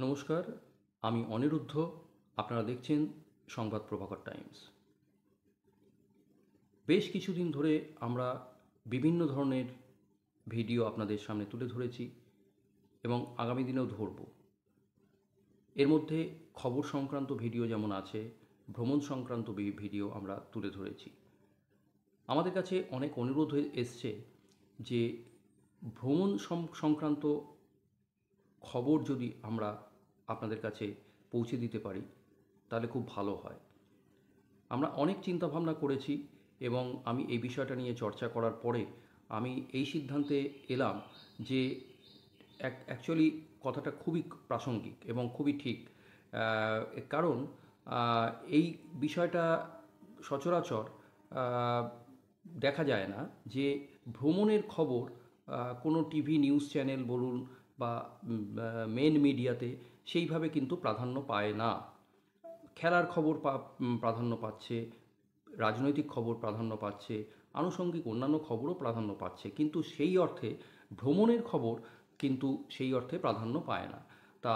নমস্কার, আমি অনিরুদ্ধ। আপনারা দেখছেন সংবাদ প্রভাকর টাইমস। বেশ কিছুদিন ধরে আমরা বিভিন্ন ধরনের ভিডিও আপনাদের সামনে তুলে ধরেছি এবং আগামী দিনেও ধরব। এর মধ্যে খবর সংক্রান্ত ভিডিও যেমন আছে, ভ্রমণ সংক্রান্ত ভিডিও আমরা তুলে ধরেছি। আমাদের কাছে অনেক অনুরোধ এসছে যে ভ্রমণ সংক্রান্ত খবর যদি আমরা আপনাদের কাছে পৌঁছে দিতে পারি তাহলে খুব ভালো হয়। আমরা অনেক চিন্তাভাবনা করেছি এবং আমি এই বিষয়টা নিয়ে চর্চা করার পরে আমি এই সিদ্ধান্তে এলাম যে অ্যাকচুয়ালি কথাটা খুবই প্রাসঙ্গিক এবং খুবই ঠিক। কারণ এই বিষয়টা সচরাচর দেখা যায় না যে ভ্রমণের খবর কোনো টিভি নিউজ চ্যানেল বলুন বা মেন মিডিয়াতে সেইভাবে কিন্তু প্রাধান্য পায় না। খেলার খবর প্রাধান্য পাচ্ছে, রাজনৈতিক খবর প্রাধান্য পাচ্ছে, আনুষঙ্গিক অন্যান্য খবরও প্রাধান্য পাচ্ছে, কিন্তু সেই অর্থে ভ্রমণের খবর কিন্তু সেই অর্থে প্রাধান্য পায় না। তা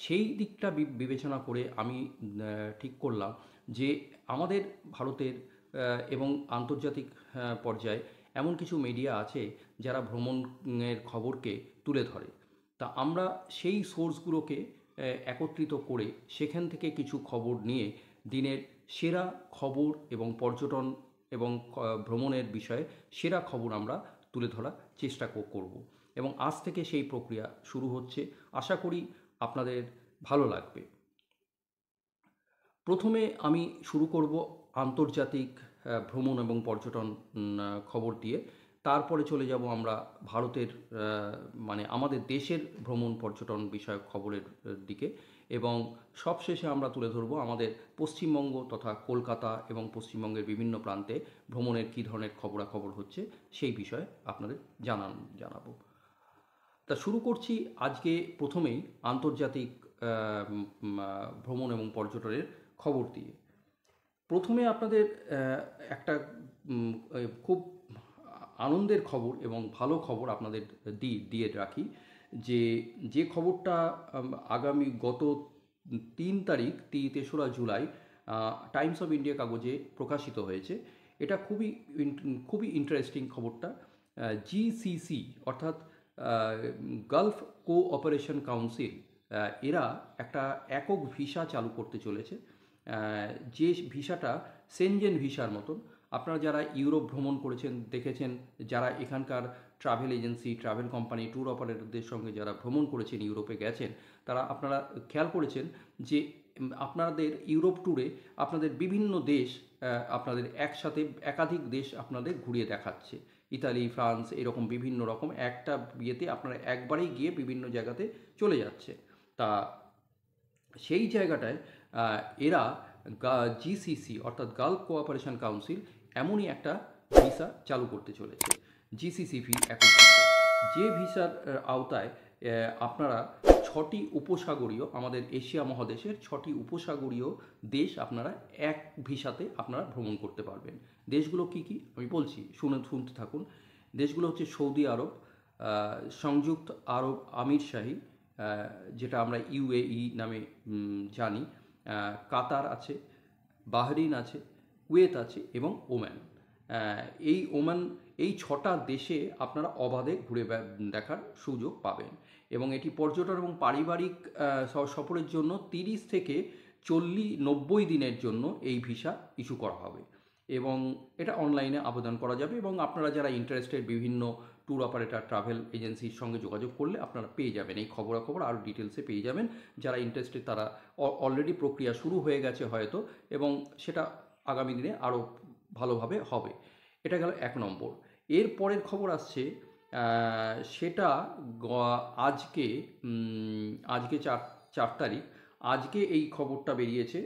সেই দিকটা বিবেচনা করে আমি ঠিক করলাম যে আমাদের ভারতের এবং আন্তর্জাতিক পর্যায়ে এমন কিছু মিডিয়া আছে যারা ভ্রমণের খবরকে তুলে ধরে। তা আমরা সেই সোর্সগুলোকে একত্রিত করে সেখান থেকে কিছু খবর নিয়ে দিনের সেরা খবর এবং পর্যটন এবং ভ্রমণের বিষয়ে সেরা খবর আমরা তুলে ধরার চেষ্টা করব এবং আজ থেকে সেই প্রক্রিয়া শুরু হচ্ছে। আশা করি আপনাদের ভালো লাগবে। প্রথমে আমি শুরু করব আন্তর্জাতিক ভ্রমণ এবং পর্যটন খবর দিয়ে। তারপরে চলে যাব আমরা ভারতের মানে আমাদের দেশের ভ্রমণ পর্যটন বিষয়ক খবরের দিকে এবং সবশেষে আমরা তুলে ধরব আমাদের পশ্চিমবঙ্গ তথা কলকাতা এবং পশ্চিমবঙ্গের বিভিন্ন প্রান্তে ভ্রমণের কী ধরনের খবরাখবর হচ্ছে সেই বিষয়ে আপনাদের জানাবো। তা শুরু করছি আজকে প্রথমেই আন্তর্জাতিক ভ্রমণ এবং পর্যটনের খবর দিয়ে। প্রথমে আপনাদের একটা খুব আনন্দের খবর এবং ভালো খবর আপনাদের দিয়ে রাখি যে খবরটা আগামী গত 3 তারিখ 3রা জুলাই টাইমস অফ ইন্ডিয়া কাগজে প্রকাশিত হয়েছে। এটা খুবই ইন্টারেস্টিং খবরটা। জিসিসি অর্থাৎ গালফ কোঅপারেশন কাউন্সিল এরা একটা একক ভিসা চালু করতে চলেছে, যে ভিসাটা সেনজেন ভিসার মতন। আপনারা যারা ইউরোপ ভ্রমণ করেছেন দেখেছেন, যারা এখানকার travel agency, travel company, tour অপারেটরদের সঙ্গে যারা ভ্রমণ করেছেন, ইউরোপে গেছেন, তারা আপনারা খেয়াল করেছেন যে আপনাদের ইউরোপ ট্যুরে আপনাদের বিভিন্ন দেশ আপনাদের একসাথে একাধিক দেশ আপনাদের ঘুরিয়ে দেখাচ্ছে। ইতালি, ফ্রান্স, এরকম বিভিন্ন রকম একটা বিয়েতে আপনারা একবারেই গিয়ে বিভিন্ন জায়গাতে চলে যাচ্ছে। তা সেই জায়গাটায় এরা জিসিসি অর্থাৎ গালফ কোঅপারেশন কাউন্সিল এমনই একটা ভিসা চালু করতে চলেছে, জিসিসি একক ভিসা। যে ভিসার আওতায় আপনারা 6টি উপসাগরীয়, আমাদের এশিয়া মহাদেশের 6টি উপসাগরীয় দেশ আপনারা এক ভিসাতে আপনারা ভ্রমণ করতে পারবেন। দেশগুলো কি কি আমি বলছি, শুনতে থাকুন। দেশগুলো হচ্ছে সৌদি আরব, সংযুক্ত আরব আমিরশাহী, যেটা আমরা ইউএই নামে জানি, কাতার আছে, বাহরিন আছে, কুয়েত আছে এবং ওমান। এই 6টা দেশে আপনারা অবাধে ঘুরে দেখার সুযোগ পাবেন এবং এটি পর্যটন এবং পারিবারিক সফরের জন্য 30 থেকে 90 দিনের জন্য এই ভিসা ইস্যু করা হবে এবং এটা অনলাইনে আবেদন করা যাবে এবং আপনারা যারা ইন্টারেস্টেড বিভিন্ন ট্যুর অপারেটর, ট্রাভেল এজেন্সির সঙ্গে যোগাযোগ করলে আপনারা পেয়ে যাবেন এই খবরাখবর, আরও ডিটেলসে পেয়ে যাবেন। যারা ইন্টারেস্টেড তারা অলরেডি প্রক্রিয়া শুরু হয়ে গেছে হয়তো, এবং সেটা আগামী দিনে আরও ভালোভাবে হবে। এটা গেল 1 নম্বর। এর পরের খবর আসছে সেটা আজকে 4 তারিখ, আজকে এই খবরটা বেরিয়েছে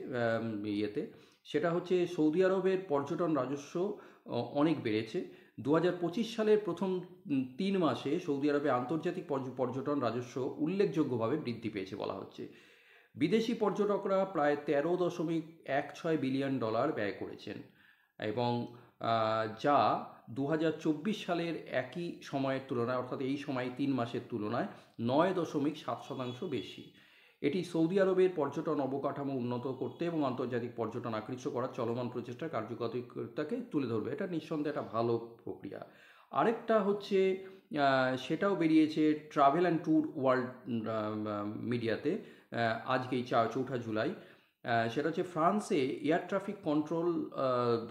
ইয়েতে। সেটা হচ্ছে সৌদি আরবের পর্যটন রাজস্ব অনেক বেড়েছে। 2025 সালের প্রথম 3 মাসে সৌদি আরবে আন্তর্জাতিক পর্যটন রাজস্ব উল্লেখযোগ্যভাবে বৃদ্ধি পেয়েছে বলা হচ্ছে। বিদেশি পর্যটকরা প্রায় $13.16 বিলিয়ন ব্যয় করেছেন এবং যা 2024 সালের একই সময়ের তুলনায়, অর্থাৎ এই সময় 3 মাসের তুলনায় 9.7% বেশি। এটি সৌদি আরবের পর্যটন অবকাঠামো উন্নত করতে এবং আন্তর্জাতিক পর্যটন আকৃষ্ট করার চলমান প্রচেষ্টার কার্যকারিতাকে তুলে ধরবে। এটা নিঃসন্দেহে একটা ভালো প্রক্রিয়া। আরেকটা হচ্ছে সেটাও বেরিয়েছে ট্রাভেল অ্যান্ড ট্যুর ওয়ার্ল্ড মিডিয়াতে আজকেই 4 জুলাই। সেটা হচ্ছে ফ্রান্সে এয়ার ট্রাফিক কন্ট্রোল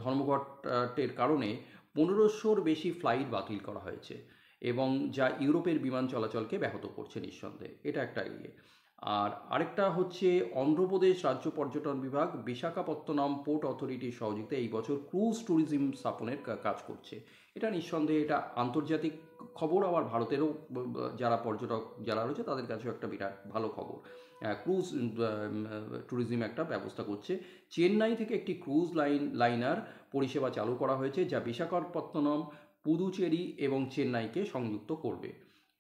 ধর্মঘটের কারণে 1500-র বেশি ফ্লাইট বাতিল করা হয়েছে এবং যা ইউরোপের বিমান চলাচলকে ব্যাহত করছে নিঃসন্দেহে। এটা একটা ইয়ে। আর আরেকটা হচ্ছে অন্ধ্রপ্রদেশ রাজ্য পর্যটন বিভাগ বিশাখাপত্তনম পোর্ট অথরিটির সহযোগিতায় এই বছর ক্রুজ ট্যুরিজম স্থাপনের কাজ করছে। এটা নিঃসন্দেহে এটা আন্তর্জাতিক খবর, আবার ভারতেরও যারা পর্যটক যারা রয়েছে তাদের কাছেও একটা বিরাট ভালো খবর। ক্রুজ ট্যুরিজম একটা ব্যবস্থা করছে। চেন্নাই থেকে একটি ক্রুজ লাইনার পরিষেবা চালু করা হয়েছে যা বিশাখাপত্তনম, পুদুচেরি এবং চেন্নাইকে সংযুক্ত করবে।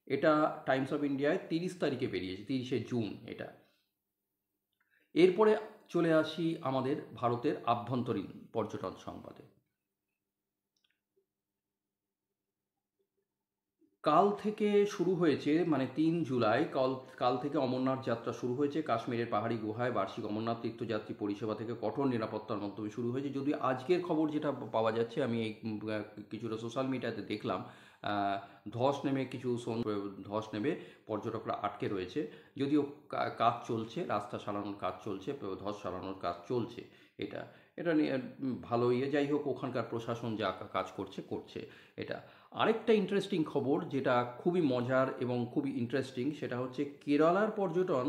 এটা টাইমস অফ ইন্ডিয়ায় 30 তারিখে বেরিয়েছে, 30শে জুন এটা। এরপরে চলে আসি আমাদের ভারতের আভ্যন্তরীণ পর্যটন সংবাদে। কাল থেকে শুরু হয়েছে, মানে 3 জুলাই কাল থেকে অমরনাথ যাত্রা শুরু হয়েছে। কাশ্মীরের পাহাড়ি গুহায় বার্ষিক অমরনাথ তীর্থযাত্রী পরিষেবা থেকে কঠোর নিরাপত্তার মাধ্যমে শুরু হয়েছে। যদিও আজকের খবর যেটা পাওয়া যাচ্ছে, আমি এই কিছুটা সোশ্যাল মিডিয়াতে দেখলাম, ধস নেমে ধস নেমে পর্যটকরা আটকে রয়েছে। যদিও কাজ চলছে, রাস্তা সারানোর কাজ চলছে, ধস সারানোর কাজ চলছে। এটা এটা নিয়ে ভালো ইয়ে। যাই হোক, ওখানকার প্রশাসন যা কাজ করছে এটা। আরেকটা ইন্টারেস্টিং খবর যেটা খুবই মজার এবং খুবই ইন্টারেস্টিং, সেটা হচ্ছে কেরালার পর্যটন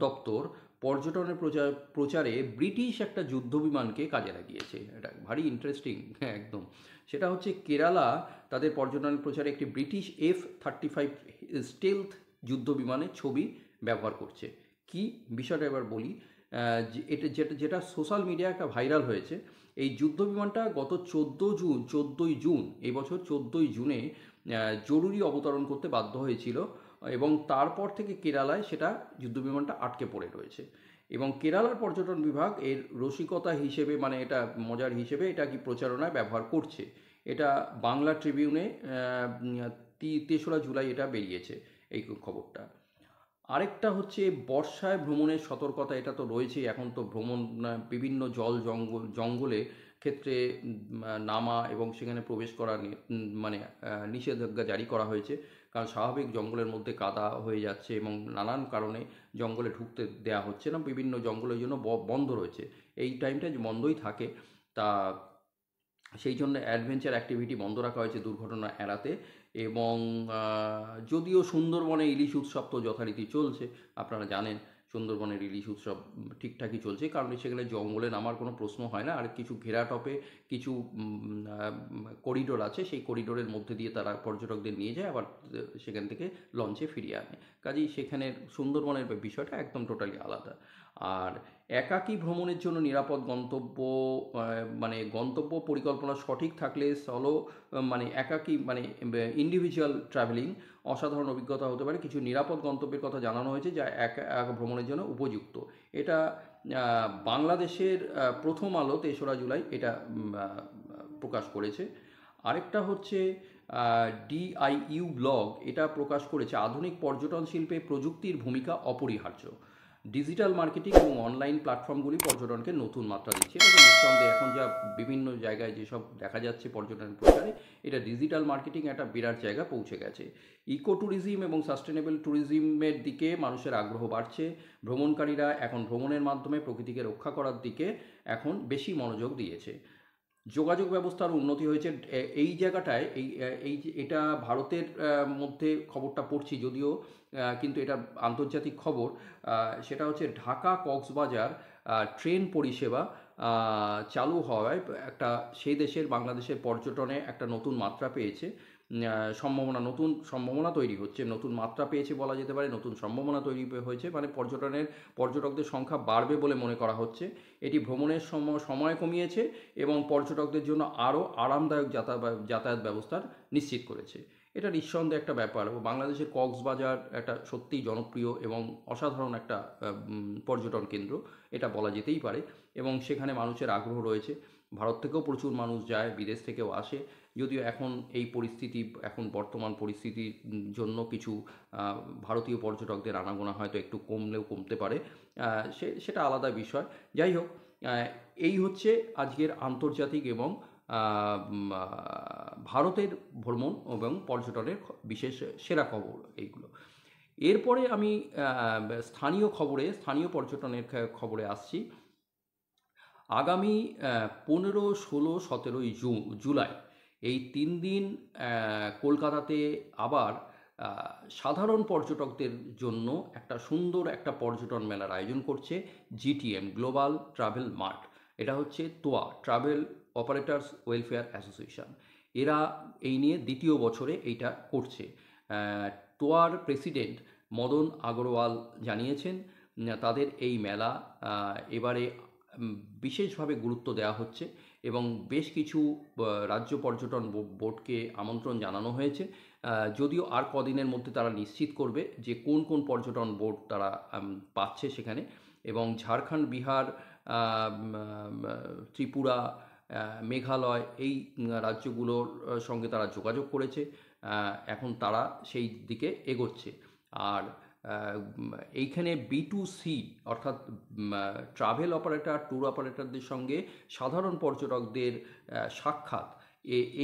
দপ্তর পর্যটনের প্রচারে ব্রিটিশ একটা যুদ্ধবিমানকে কাজে লাগিয়েছে। এটা ভারী ইন্টারেস্টিং, হ্যাঁ একদম। সেটা হচ্ছে কেরালা তাদের পর্যটন প্রচারে একটি ব্রিটিশ F-35 স্টেলথ যুদ্ধবিমানের ছবি ব্যবহার করছে। কি বিষয়টা এবার বলি। যেটা সোশ্যাল মিডিয়ায় একটা ভাইরাল হয়েছে। এই যুদ্ধবিমানটা গত 14ই জুন এই বছর 14ই জুনে জরুরি অবতরণ করতে বাধ্য হয়েছিল এবং তারপর থেকে কেরালায় সেটা যুদ্ধবিমানটা আটকে পড়ে রয়েছে। এবং কেরালার পর্যটন বিভাগ এর রসিকতা হিসেবে, মানে এটা মজার হিসেবে, এটা কি প্রচারণায় ব্যবহার করছে। এটা বাংলা ট্রিবিউনে 3রা জুলাই এটা বেরিয়েছে এই খবরটা। আরেকটা হচ্ছে বর্ষায় ভ্রমণের সতর্কতা। এটা তো রয়েছেই, এখন তো ভ্রমণ বিভিন্ন জঙ্গলে ক্ষেত্রে নামা এবং সেখানে প্রবেশ করা মানে নিষেধাজ্ঞা জারি করা হয়েছে। কারণ স্বাভাবিক জঙ্গলের মধ্যে কাদা হয়ে যাচ্ছে এবং নানান কারণে জঙ্গলে ঢুকতে দেওয়া হচ্ছে না। বিভিন্ন জঙ্গলের জন্য বন্ধ রয়েছে, এই টাইমটা বন্ধই থাকে। তা সেই জন্য অ্যাডভেঞ্চার অ্যাক্টিভিটি বন্ধ রাখা হয়েছে দুর্ঘটনা এড়াতে। এবং যদিও সুন্দরবনে ইলিশ উৎসব তো যথারীতি চলছে, আপনারা জানেন সুন্দরবনের ইলিশ উৎসব ঠিকঠাকই চলছে, কারণ সেখানে জঙ্গলে নামার কোনো প্রশ্ন হয় না। আর কিছু ঘেরাটপে কিছু করিডোর আছে, সেই করিডোরের মধ্যে দিয়ে তারা পর্যটকদের নিয়ে যায়, আবার সেখান থেকে লঞ্চে ফিরিয়ে আনে। কাজেই সেখানের সুন্দরবনের বিষয়টা একদম টোটালি আলাদা। আর একাকী ভ্রমণের জন্য নিরাপদ মানে গন্তব্য পরিকল্পনা সঠিক থাকলে মানে একাকী মানে ইন্ডিভিজুয়াল ট্রাভেলিং অসাধারণ অভিজ্ঞতা হতে পারে। কিছু নিরাপদ গন্তব্যের কথা জানানো হয়েছে যা একা ভ্রমণের জন্য উপযুক্ত। এটা বাংলাদেশের প্রথম আলো 3রা জুলাই এটা প্রকাশ করেছে। আরেকটা হচ্ছে DIU ব্লগ এটা প্রকাশ করেছে আধুনিক পর্যটন শিল্পে প্রযুক্তির ভূমিকা অপরিহার্য। ডিজিটাল মার্কেটিং এবং অনলাইন প্ল্যাটফর্মগুলি পর্যটনকে নতুন মাত্রা দিচ্ছে। এটা নিঃসন্দেহে এখন যা বিভিন্ন জায়গায় যেসব দেখা যাচ্ছে পর্যটনের প্রচারে, এটা ডিজিটাল মার্কেটিং একটা বিরাট জায়গা পৌঁছে গেছে। ইকো ট্যুরিজম এবং সাস্টেনেবল ট্যুরিজমের দিকে মানুষের আগ্রহ বাড়ছে। ভ্রমণকারীরা এখন ভ্রমণের মাধ্যমে প্রকৃতিকে রক্ষা করার দিকে এখন বেশি মনোযোগ দিয়েছে। যোগাযোগ ব্যবস্থার উন্নতি হয়েছে এই জায়গাটায়। এটা ভারতের মধ্যে খবরটা পড়ছি যদিও, কিন্তু এটা আন্তর্জাতিক খবর। সেটা হচ্ছে ঢাকা কক্সবাজার ট্রেন পরিষেবা চালু হওয়ায় একটা সেই দেশের বাংলাদেশের পর্যটনে একটা নতুন মাত্রা পেয়েছে। নতুন সম্ভাবনা তৈরি হচ্ছে, নতুন মাত্রা পেয়েছে বলা যেতে পারে, নতুন সম্ভাবনা তৈরি হয়েছে। মানে পর্যটকদের সংখ্যা বাড়বে বলে মনে করা হচ্ছে। এটি ভ্রমণের সময় কমিয়েছে এবং পর্যটকদের জন্য আরও আরামদায়ক যাতায়াত ব্যবস্থার নিশ্চিত করেছে। এটা নিঃসন্দেহে একটা ব্যাপার। বাংলাদেশের কক্সবাজার একটা সত্যিই জনপ্রিয় এবং অসাধারণ একটা পর্যটন কেন্দ্র, এটা বলা যেতেই পারে। এবং সেখানে মানুষের আগ্রহ রয়েছে। ভারত থেকেও প্রচুর মানুষ যায়, বিদেশ থেকেও আসে। যদিও এখন এই পরিস্থিতি, এখন বর্তমান পরিস্থিতির জন্য কিছু ভারতীয় পর্যটকদের আনাগোনা হয়তো একটু কমলেও কমতে পারে, সেটা আলাদা বিষয়। যাই হোক, এই হচ্ছে আজকের আন্তর্জাতিক এবং ভারতের ভ্রমণ এবং পর্যটনের বিশেষ সেরা খবর এইগুলো। এরপরে আমি স্থানীয় পর্যটনের খবরে আসছি। আগামী 15, 16, 17ই জুলাই এই 3 দিন কলকাতাতে আবার সাধারণ পর্যটকদের জন্য একটা সুন্দর একটা পর্যটন মেলার আয়োজন করছে জিটিএম, গ্লোবাল ট্রাভেল মার্ট। এটা হচ্ছে তোয়া, ট্রাভেল অপারেটার্স ওয়েলফেয়ার অ্যাসোসিয়েশন। এরা এই নিয়ে দ্বিতীয় বছরে এইটা করছে। তোয়ার প্রেসিডেন্ট মদন আগরওয়াল জানিয়েছেন তাদের এই মেলা এবারে বিশেষভাবে গুরুত্ব দেওয়া হচ্ছে এবং বেশ কিছু রাজ্য পর্যটন বোর্ডকে আমন্ত্রণ জানানো হয়েছে। যদিও আর কদিনের মধ্যে তারা নিশ্চিত করবে যে কোন কোন পর্যটন বোর্ড তারা পাচ্ছে সেখানে। এবং ঝাড়খণ্ড, বিহার, ত্রিপুরা, মেঘালয় এই রাজ্যগুলোর সঙ্গে তারা যোগাযোগ করেছে। এখন তারা সেই দিকে এগোচ্ছে। আর এইখানে B2C অর্থাৎ ট্রাভেল অপারেটর, ট্যুর অপারেটরদের সঙ্গে সাধারণ পর্যটকদের সাক্ষাৎ,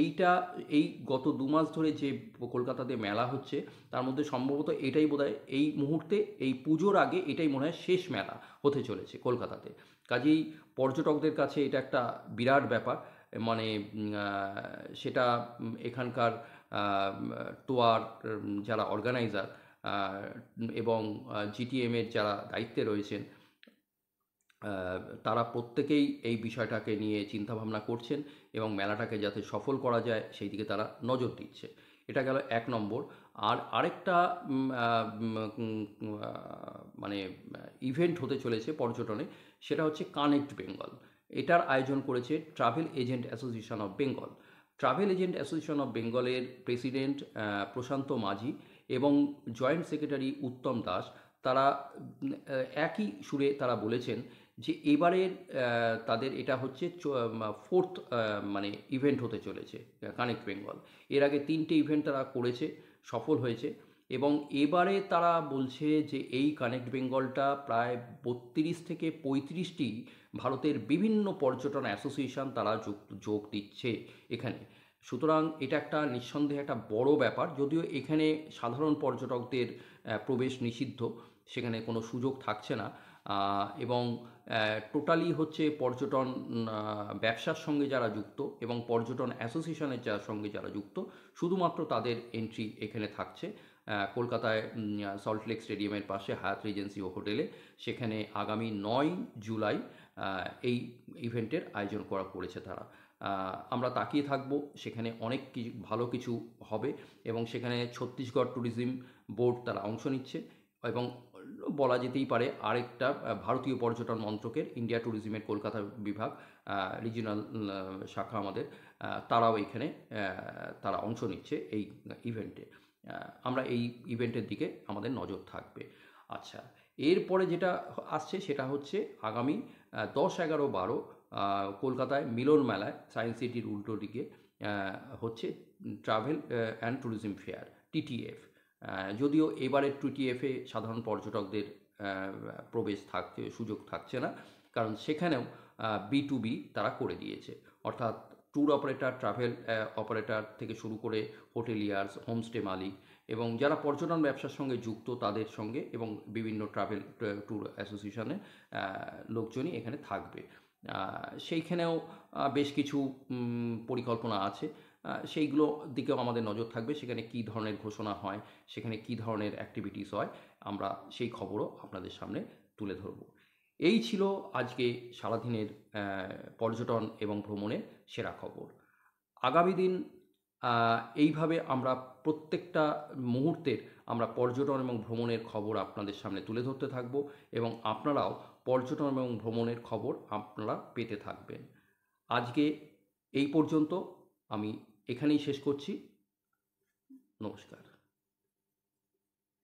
এইটা এই গত 2 মাস ধরে যে কলকাতাতে মেলা হচ্ছে তার মধ্যে সম্ভবত এটাই বোধহয় এই মুহূর্তে, এই পুজোর আগে এটাই মনে হয় শেষ মেলা হতে চলেছে কলকাতাতে। কাজেই পর্যটকদের কাছে এটা একটা বিরাট ব্যাপার। মানে সেটা এখানকার টোয়ার যারা অর্গানাইজার এবং জিটিএমের যারা দায়িত্বে রয়েছেন তারা প্রত্যেকেই এই বিষয়টাকে নিয়ে চিন্তাভাবনা করছেন এবং মেলাটাকে যাতে সফল করা যায় সেই দিকে তারা নজর দিচ্ছে। এটা গেল 1 নম্বর। আর আরেকটা মানে ইভেন্ট হতে চলেছে পর্যটনে, সেটা হচ্ছে কানেক্ট বেঙ্গল। এটার আয়োজন করেছে travel agent association of Bengal. Travel agent association of বেঙ্গলের প্রেসিডেন্ট প্রশান্ত মাঝি এবং জয়েন্ট সেক্রেটারি উত্তম দাস তারা একই সুরে তারা বলেছেন যে এবারের তাদের এটা হচ্ছে 4th মানে ইভেন্ট হতে চলেছে কানেক্ট বেঙ্গল। এর আগে 3টে ইভেন্ট তারা করেছে, সফল হয়েছে। এবং এবারে তারা বলছে যে এই কানেক্ট বেঙ্গলটা প্রায় 32 থেকে 35টি ভারতের বিভিন্ন পর্যটন অ্যাসোসিয়েশন তারা যোগ দিচ্ছে এখানে। সুতরাং এটা একটা নিঃসন্দেহে একটা বড় ব্যাপার। যদিও এখানে সাধারণ পর্যটকদের প্রবেশ নিষিদ্ধ, সেখানে কোনো সুযোগ থাকছে না। এবং টোটালি হচ্ছে পর্যটন ব্যবসার সঙ্গে যারা যুক্ত এবং পর্যটন অ্যাসোসিয়েশনের সঙ্গে যারা যুক্ত শুধুমাত্র তাদের এন্ট্রি এখানে থাকছে। কলকাতায় সল্টলেক স্টেডিয়ামের পাশে হায়াত রিজেন্সি ও হোটেলে, সেখানে আগামী 9 জুলাই এই ইভেন্টের আয়োজন করেছে তারা। আমরা তাকিয়ে থাকব, সেখানে অনেক কিছু ভালো কিছু হবে এবং সেখানে ছত্তিশগড় ট্যুরিজম বোর্ড তারা অংশ নিচ্ছে এবং বলা যেতেই পারে আরেকটা ভারতীয় পর্যটন মন্ত্রকের ইন্ডিয়া ট্যুরিজমের কলকাতা বিভাগ, রিজিওনাল শাখা আমাদের, তারাও এখানে তারা অংশ নিচ্ছে এই ইভেন্টে। আমরা এই ইভেন্টের দিকে আমাদের নজর থাকবে। আচ্ছা, এরপরে যেটা আসছে সেটা হচ্ছে আগামী 10, 11, 12 কলকাতায় মিলন মেলায় সায়েন্স সিটির উল্টো দিকে হচ্ছে travel and tourism fair, TTF। যদিও এবারের TTF-এ সাধারণ পর্যটকদের প্রবেশ সুযোগ থাকছে না, কারণ সেখানেও B2B তারা করে দিয়েছে। অর্থাৎ ট্যুর অপারেটর, ট্রাভেল অপারেটর থেকে শুরু করে হোটেলিয়ার্স, হোমস্টে মালিক এবং যারা পর্যটন ব্যবসার সঙ্গে যুক্ত তাদের সঙ্গে এবং বিভিন্ন ট্রাভেল ট্যুর অ্যাসোসিয়েশনের লোকজনই এখানে থাকবে। সেইখানেও বেশ কিছু পরিকল্পনা আছে, সেইগুলো দিকেও আমাদের নজর থাকবে। সেখানে কী ধরনের ঘোষণা হয়, সেখানে কী ধরনের অ্যাক্টিভিটিস হয়, আমরা সেই খবরও আপনাদের সামনে তুলে ধরব। এই ছিল আজকে সারাদিনের পর্যটন এবং ভ্রমণের সেরা খবর। আগামী দিন এইভাবে আমরা প্রত্যেকটা মুহূর্তের আমরা পর্যটন এবং ভ্রমণের খবর আপনাদের সামনে তুলে ধরতে থাকব এবং আপনারাও পর্যটন এবং ভ্রমণের খবর আপনারা পেতে থাকবেন। আজকে এই পর্যন্ত, আমি এখানেই শেষ করছি। নমস্কার।